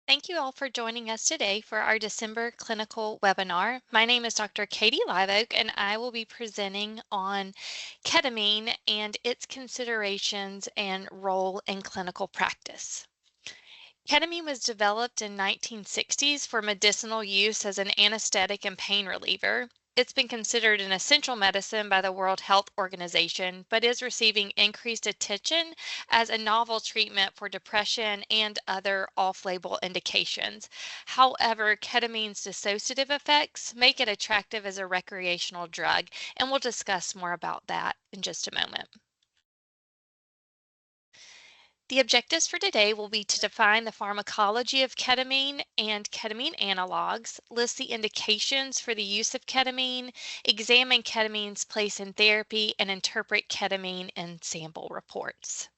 Thank you all for joining us today for our December clinical webinar. My name is Dr. Katie Liveoak, and I will be presenting on ketamine and its considerations and role in clinical practice. Ketamine was developed in 1960s for medicinal use as an anesthetic and pain reliever. It's been considered an essential medicine by the World Health Organization, but is receiving increased attention as a novel treatment for depression and other off-label indications. However, ketamine's dissociative effects make it attractive as a recreational drug, and we'll discuss more about that in just a moment. The objectives for today will be to define the pharmacology of ketamine and ketamine analogs, list the indications for the use of ketamine, examine ketamine's place in therapy, and interpret ketamine in sample reports.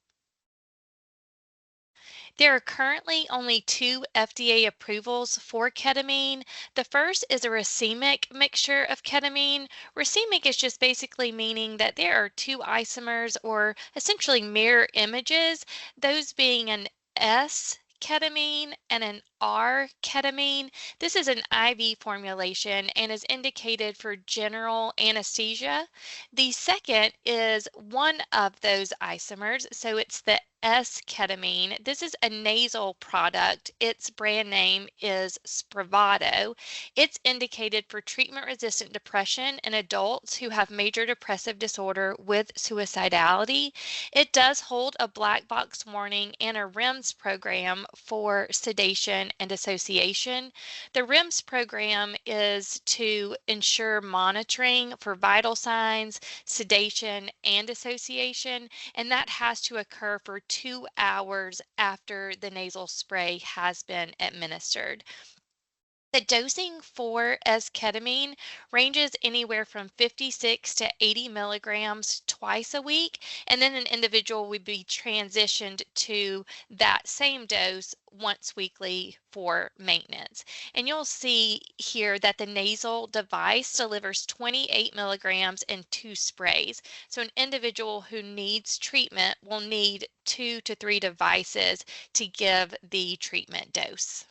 There are currently only two FDA approvals for ketamine. The first is a racemic mixture of ketamine. Racemic is just basically meaning that there are two isomers or essentially mirror images, those being an S ketamine and an R ketamine. This is an IV formulation and is indicated for general anesthesia. The second is one of those isomers, so it's the S-ketamine. This is a nasal product. Its brand name is Spravato. It's indicated for treatment-resistant depression in adults who have major depressive disorder with suicidality. It does hold a black box warning and a REMS program for sedation and dissociation. The REMS program is to ensure monitoring for vital signs, sedation, and dissociation, and that has to occur for 2 hours after the nasal spray has been administered. The dosing for S-ketamine ranges anywhere from 56 to 80 milligrams twice a week, and then an individual would be transitioned to that same dose once weekly for maintenance. And you'll see here that the nasal device delivers 28 milligrams in 2 sprays. So an individual who needs treatment will need 2 to 3 devices to give the treatment dose.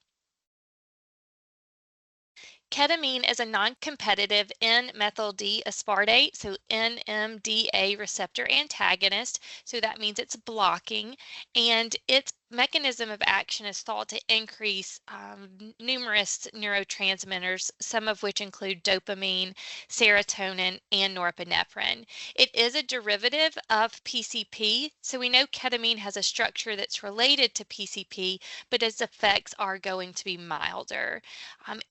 Ketamine is a non-competitive N-methyl D-aspartate, so NMDA receptor antagonist, so that means it's blocking, and its mechanism of action is thought to increase numerous neurotransmitters, some of which include dopamine, serotonin, and norepinephrine. It is a derivative of PCP, so we know ketamine has a structure that's related to PCP, but its effects are going to be milder.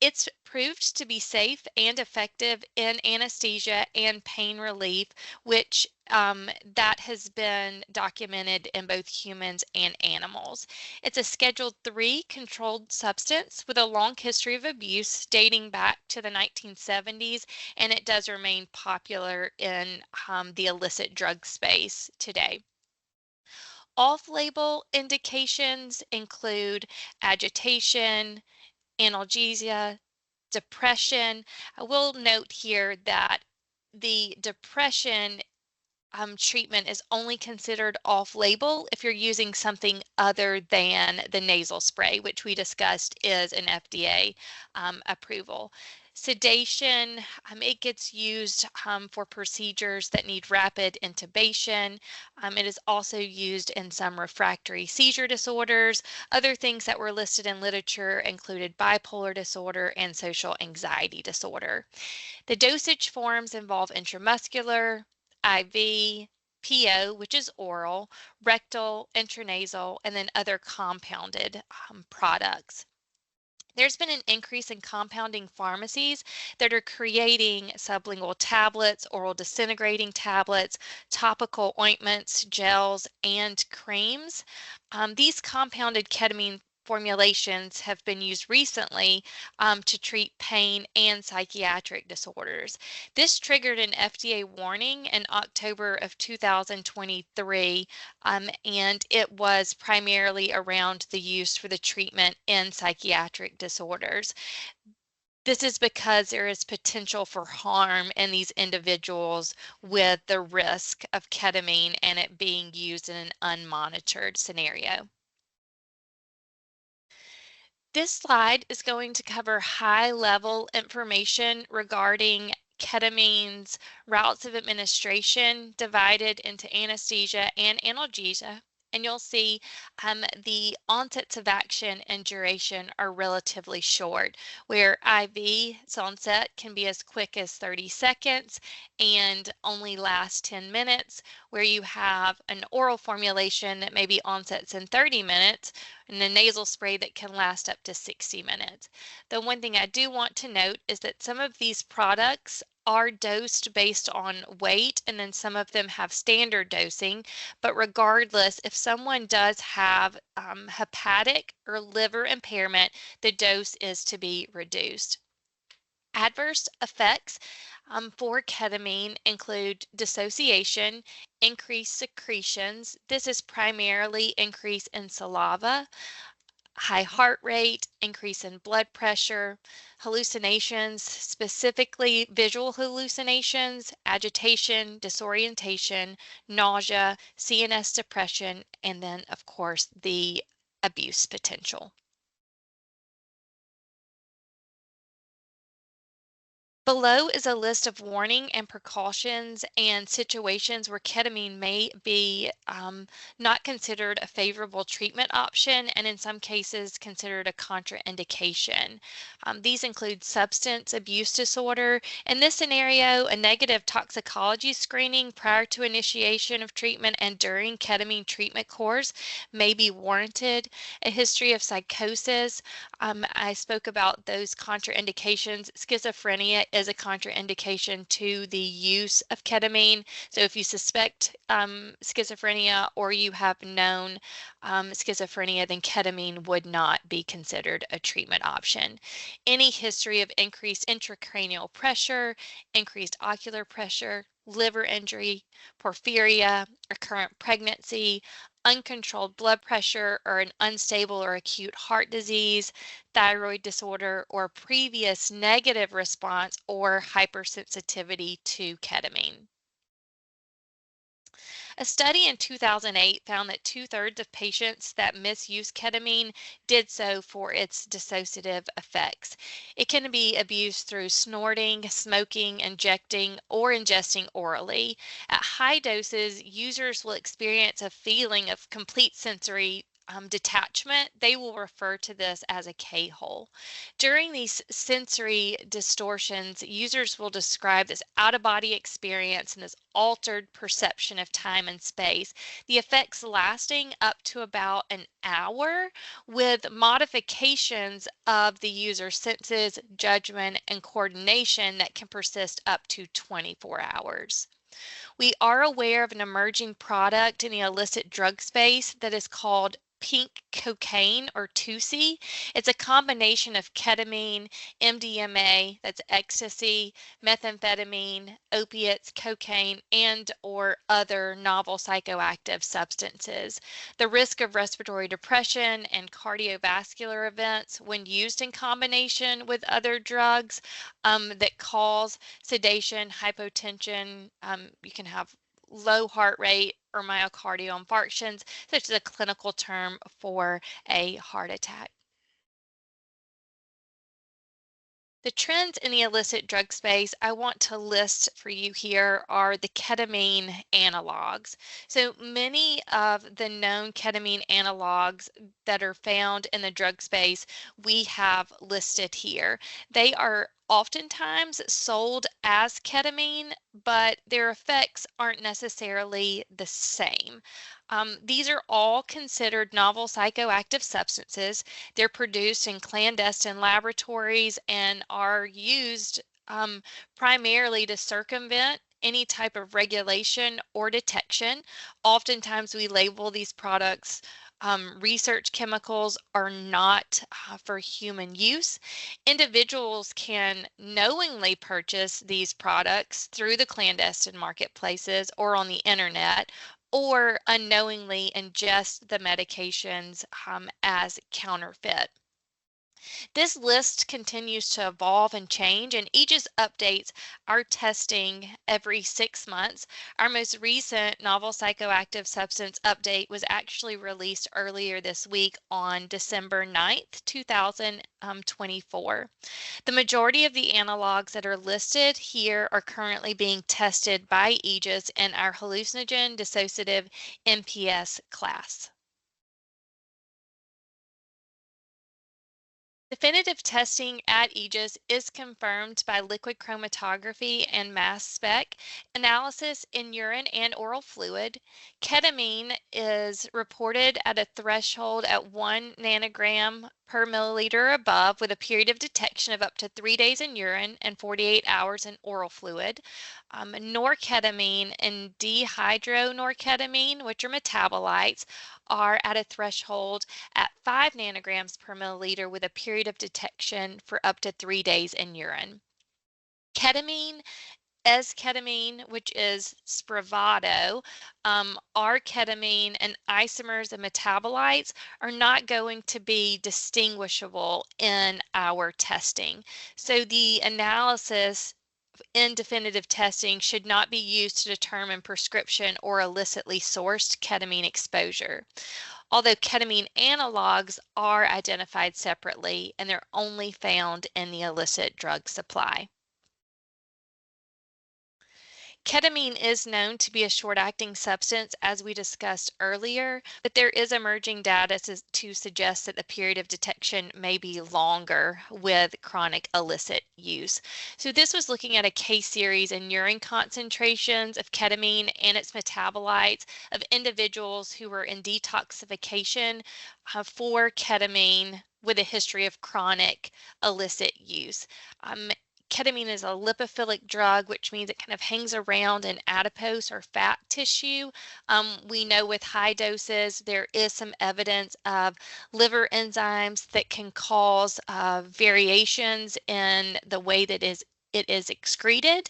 It's proved to be safe and effective in anesthesia and pain relief, which that has been documented in both humans and animals. It's a Schedule III controlled substance with a long history of abuse dating back to the 1970s, and it does remain popular in the illicit drug space today. Off-label indications include agitation, analgesia, depression. I will note here that the depression treatment is only considered off-label if you're using something other than the nasal spray, which we discussed is an FDA approval. Sedation, it gets used for procedures that need rapid intubation. It is also used in some refractory seizure disorders. Other things that were listed in literature included bipolar disorder and social anxiety disorder. The dosage forms involve intramuscular, IV, PO, which is oral, rectal, intranasal, and then other compounded products. There's been an increase in compounding pharmacies that are creating sublingual tablets, oral disintegrating tablets, topical ointments, gels, and creams. These compounded ketamine formulations have been used recently to treat pain and psychiatric disorders. This triggered an FDA warning in October of 2023, and it was primarily around the use for the treatment in psychiatric disorders. This is because there is potential for harm in these individuals with the risk of ketamine and it being used in an unmonitored scenario. This slide is going to cover high-level information regarding ketamine's routes of administration divided into anesthesia and analgesia. And you'll see the onsets of action and duration are relatively short, where IV's onset can be as quick as 30 seconds and only last 10 minutes, where you have an oral formulation that maybe onsets in 30 minutes, and a nasal spray that can last up to 60 minutes. The one thing I do want to note is that some of these products are dosed based on weight, and then some of them have standard dosing. But regardless, if someone does have hepatic or liver impairment, the dose is to be reduced. Adverse effects for ketamine include dissociation, increased secretions. This is primarily increase in saliva, high heart rate, increase in blood pressure, hallucinations, specifically visual hallucinations, agitation, disorientation, nausea, CNS depression, and then, of course, the abuse potential. Below is a list of warning and precautions and situations where ketamine may be not considered a favorable treatment option, and in some cases considered a contraindication. These include substance abuse disorder. In this scenario, a negative toxicology screening prior to initiation of treatment and during ketamine treatment course may be warranted. A history of psychosis. I spoke about those contraindications. Schizophrenia is a contraindication to the use of ketamine. So if you suspect schizophrenia or you have known schizophrenia, then ketamine would not be considered a treatment option. Any history of increased intracranial pressure, increased ocular pressure, liver injury, porphyria, recurrent pregnancy, uncontrolled blood pressure, or an unstable or acute heart disease, thyroid disorder, or previous negative response or hypersensitivity to ketamine. A study in 2008 found that 2/3 of patients that misuse ketamine did so for its dissociative effects. It can be abused through snorting, smoking, injecting, or ingesting orally. At high doses, users will experience a feeling of complete sensory detachment. They will refer to this as a K-hole. During these sensory distortions, users will describe this out-of-body experience and this altered perception of time and space, the effects lasting up to about an hour, with modifications of the user's senses, judgment, and coordination that can persist up to 24 hours. We are aware of an emerging product in the illicit drug space that is called pink cocaine, or 2C. It's a combination of ketamine, MDMA, that's ecstasy, methamphetamine, opiates, cocaine, and or other novel psychoactive substances. The risk of respiratory depression and cardiovascular events when used in combination with other drugs that cause sedation, hypotension. You can have low heart rate or myocardial infarctions, such as a clinical term for a heart attack. The trends in the illicit drug space I want to list for you here are the ketamine analogs. So many of the known ketamine analogs that are found in the drug space we have listed here. They are oftentimes sold as ketamine, but their effects aren't necessarily the same. These are all considered novel psychoactive substances. They're produced in clandestine laboratories and are used primarily to circumvent any type of regulation or detection. Oftentimes, we label these products research chemicals are not for human use. Individuals can knowingly purchase these products through the clandestine marketplaces or on the internet, or unknowingly ingest the medications as counterfeit. This list continues to evolve and change, and Aegis updates our testing every 6 months. Our most recent novel psychoactive substance update was actually released earlier this week on December 9th, 2024. The majority of the analogs that are listed here are currently being tested by Aegis in our hallucinogen dissociative NPS class. Definitive testing at Aegis is confirmed by liquid chromatography and mass spec analysis in urine and oral fluid. Ketamine is reported at a threshold at 1 nanogram per milliliter or above, with a period of detection of up to 3 days in urine and 48 hours in oral fluid. Norketamine and dihydronorketamine, which are metabolites, are at a threshold at 5 nanograms per milliliter, with a period of detection for up to 3 days in urine. Ketamine, esketamine, which is Spravato, R-ketamine, and isomers and metabolites are not going to be distinguishable in our testing. So the analysis in definitive testing should not be used to determine prescription or illicitly sourced ketamine exposure. Although ketamine analogs are identified separately and they're only found in the illicit drug supply. Ketamine is known to be a short-acting substance, as we discussed earlier, but there is emerging data to suggest that the period of detection may be longer with chronic illicit use. So this was looking at a case series in urine concentrations of ketamine and its metabolites of individuals who were in detoxification for ketamine with a history of chronic illicit use. Ketamine is a lipophilic drug, which means it kind of hangs around in adipose or fat tissue. We know with high doses, there is some evidence of liver enzymes that can cause variations in the way that it is excreted.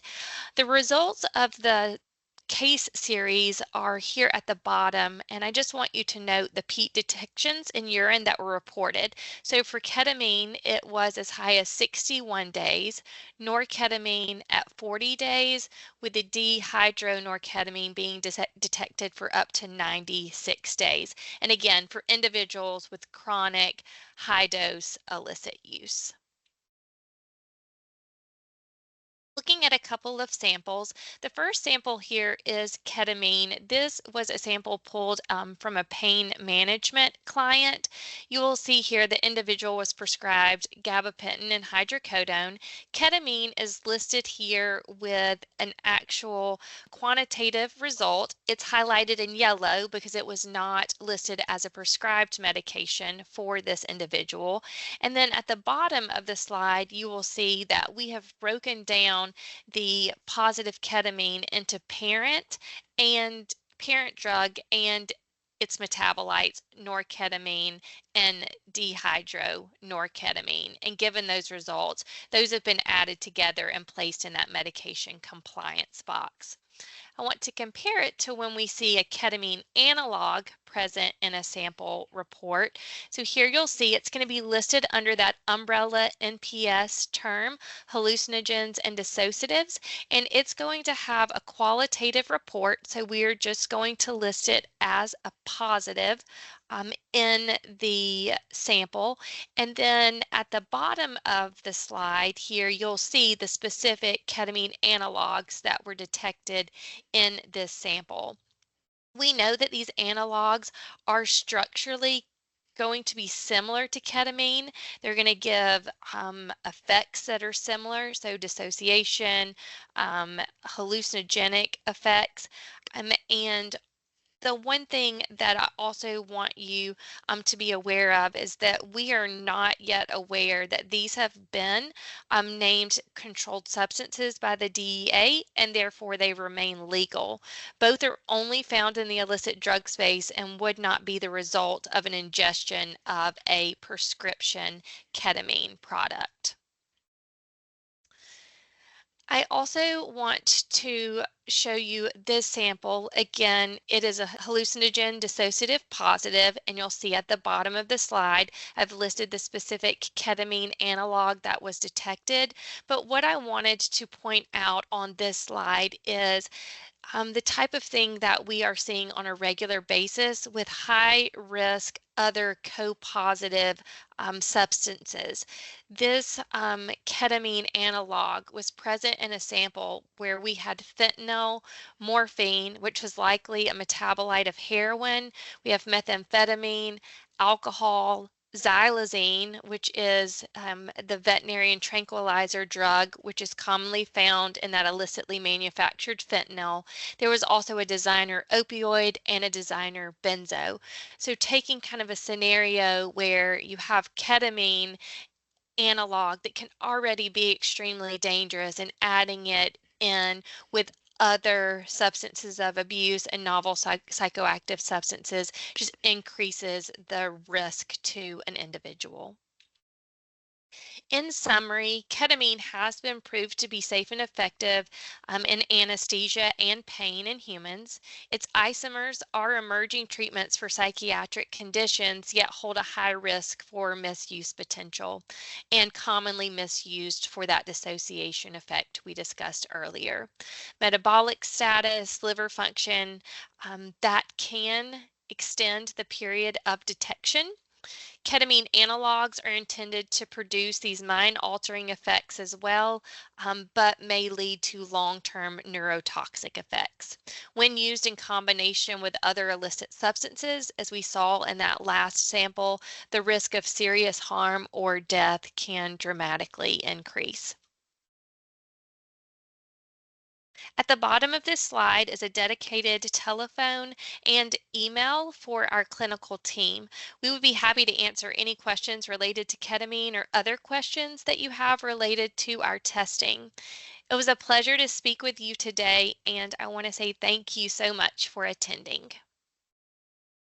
The results of the case series are here at the bottom, and I just want you to note the peak detections in urine that were reported. So for ketamine, it was as high as 61 days, norketamine at 40 days, with the dihydronorketamine being detected for up to 96 days. And again, for individuals with chronic high dose illicit use. Looking at a couple of samples, the first sample here is ketamine. This was a sample pulled from a pain management client. You will see here the individual was prescribed gabapentin and hydrocodone. Ketamine is listed here with an actual quantitative result. It's highlighted in yellow because it was not listed as a prescribed medication for this individual. And then at the bottom of the slide, you will see that we have broken down the positive ketamine into parent drug and its metabolites, norketamine and dihydronorketamine. And given those results, those have been added together and placed in that medication compliance box. I want to compare it to when we see a ketamine analog present in a sample report. So here you'll see it's going to be listed under that umbrella NPS term, hallucinogens and dissociatives, and it's going to have a qualitative report. So we're just going to list it as a positive in the sample. And then at the bottom of the slide here, you'll see the specific ketamine analogs that were detected in this sample. We know that these analogs are structurally going to be similar to ketamine. They're going to give effects that are similar, so dissociation, hallucinogenic effects, and the one thing that I also want you to be aware of is that we are not yet aware that these have been named controlled substances by the DEA, and therefore they remain legal. Both are only found in the illicit drug space and would not be the result of an ingestion of a prescription ketamine product. I also want to show you this sample. Again, it is a hallucinogen dissociative positive, and you'll see at the bottom of the slide, I've listed the specific ketamine analog that was detected. But what I wanted to point out on this slide is the type of thing that we are seeing on a regular basis with high risk other co-positive substances. This ketamine analog was present in a sample where we had fentanyl, morphine, which was likely a metabolite of heroin. We have methamphetamine, alcohol, xylazine, which is the veterinarian tranquilizer drug, which is commonly found in that illicitly manufactured fentanyl. There was also a designer opioid and a designer benzo. So taking kind of a scenario where you have ketamine analog that can already be extremely dangerous and adding it in with other substances of abuse and novel psychoactive substances just increases the risk to an individual. In summary, ketamine has been proved to be safe and effective in anesthesia and pain in humans. Its isomers are emerging treatments for psychiatric conditions, yet hold a high risk for misuse potential and commonly misused for that dissociation effect we discussed earlier. Metabolic status, liver function, that can extend the period of detection. Ketamine analogs are intended to produce these mind-altering effects as well, but may lead to long-term neurotoxic effects. When used in combination with other illicit substances, as we saw in that last sample, the risk of serious harm or death can dramatically increase. At the bottom of this slide is a dedicated telephone and email for our clinical team. We would be happy to answer any questions related to ketamine or other questions that you have related to our testing. It was a pleasure to speak with you today, and I want to say thank you so much for attending.